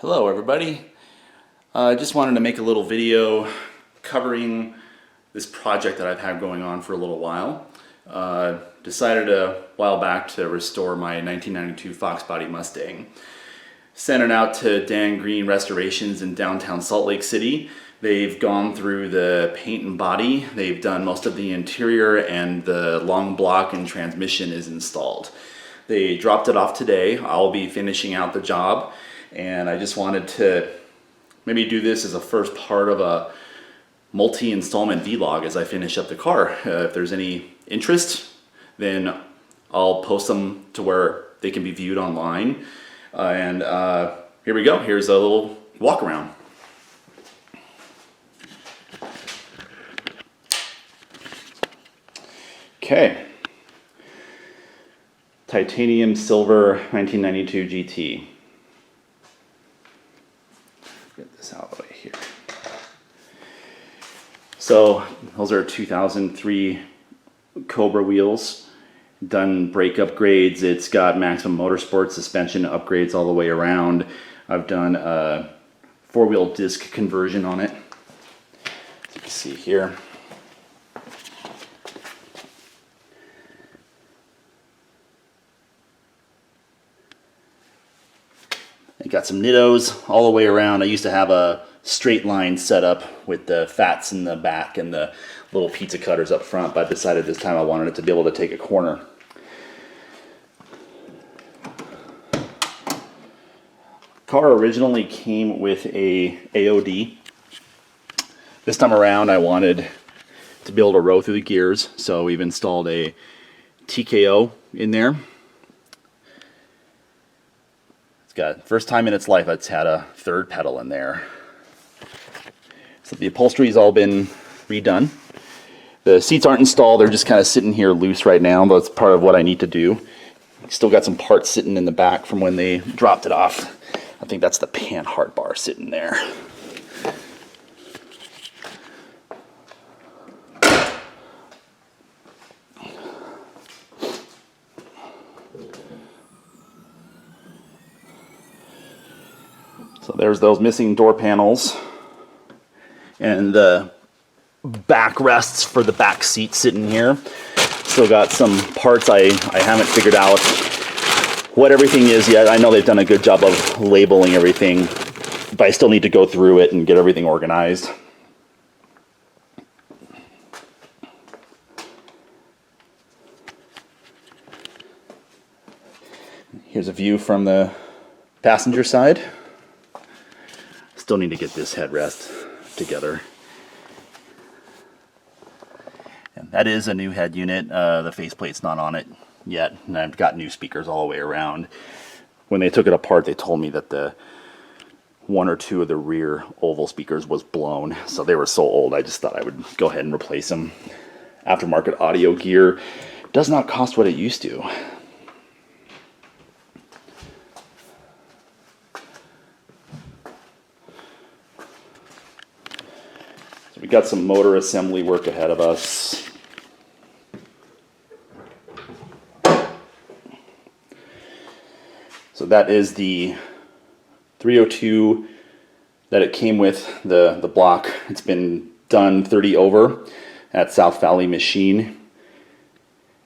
Hello everybody. I just wanted to make a little video covering this project that I've had going on for a little while. Decided a while back to restore my 1992 Foxbody Mustang. Sent it out to Dan Green Restorations in downtown Salt Lake City. They've gone through the paint and body, they've done most of the interior, and the long block and transmission is installed. They dropped it off today. I'll be finishing out the job. And I just wanted to maybe do this as a first part of a multi-installment vlog as I finish up the car. If there's any interest, then I'll post them to where they can be viewed online. Here we go. Here's a little walk around. Okay. Titanium silver 1992 GT. Get this out right here. So those are 2003 Cobra wheels, done brake upgrades. It's got maximum motorsport suspension upgrades all the way around. I've done a four-wheel disc conversion on it. As you can see here. I got some nittos all the way around. I used to have a straight line setup with the fats in the back and the little pizza cutters up front, but I decided this time I wanted it to be able to take a corner. Car originally came with a AOD. This time around I wanted to be able to row through the gears, so we've installed a TKO in there. It's got, first time in its life it's had a third pedal in there. So the upholstery's all been redone. The seats aren't installed, they're just kind of sitting here loose right now, but it's part of what I need to do. Still got some parts sitting in the back from when they dropped it off. I think that's the pan hard bar sitting there. So there's those missing door panels and the backrests for the back seat sitting here. Still got some parts I haven't figured out what everything is yet. I know they've done a good job of labeling everything, but I still need to go through it and get everything organized. Here's a view from the passenger side. Still need to get this headrest together. And that is a new head unit. The faceplate's not on it yet, and I've got new speakers all the way around. When they took it apart, they told me that the one or two of the rear oval speakers was blown, so they were so old I just thought I would go ahead and replace them. Aftermarket audio gear does not cost what it used to. We got some motor assembly work ahead of us. So that is the 302 that it came with, the block. It's been done 30 over at South Valley Machine.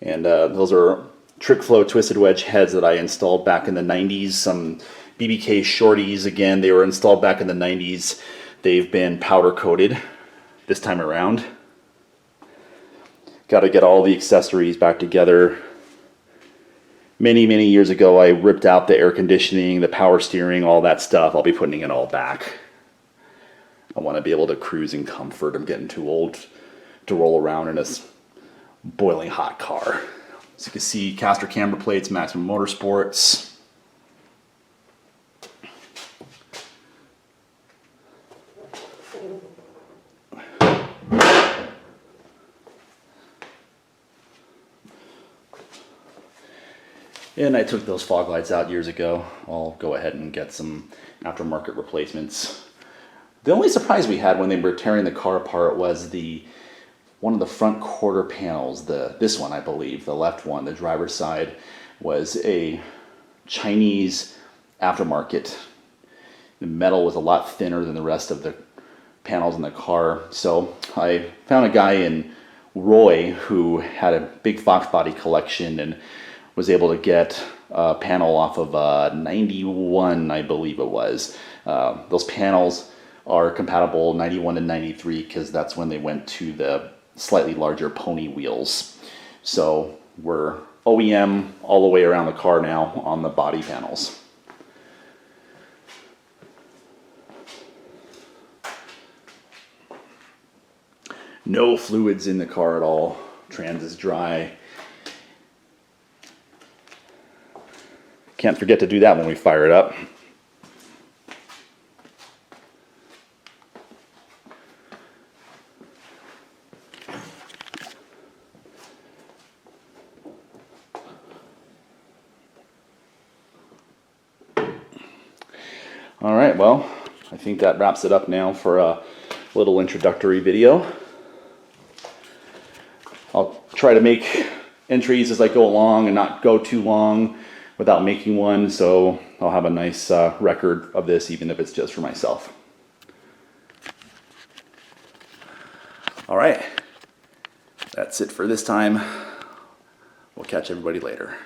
And those are trick flow twisted wedge heads that I installed back in the 90s. Some BBK shorties, again, they were installed back in the 90s. They've been powder coated this time around. Got to get all the accessories back together. Many years ago I ripped out the air conditioning, the power steering, all that stuff. I'll be putting it all back. I want to be able to cruise in comfort. I'm getting too old to roll around in this boiling hot car. As you can see, caster camber plates, Maximum Motorsports. And I took those fog lights out years ago. I'll go ahead and get some aftermarket replacements. The only surprise we had when they were tearing the car apart was one of the front quarter panels. This one, I believe, the left one, the driver's side, was a Chinese aftermarket The metal was a lot thinner than the rest of the panels in the car. So I found a guy in Roy who had a big Foxbody collection and was able to get a panel off of 91, I believe it was. Those panels are compatible 91 and 93 because that's when they went to the slightly larger pony wheels. So we're OEM all the way around the car now on the body panels. No fluids in the car at all. Trans is dry. Can't forget to do that when we fire it up. All right, well, I think that wraps it up now for a little introductory video. I'll try to make entries as I go along and not go too long without making one, so I'll have a nice record of this, even if it's just for myself. All right, that's it for this time. We'll catch everybody later.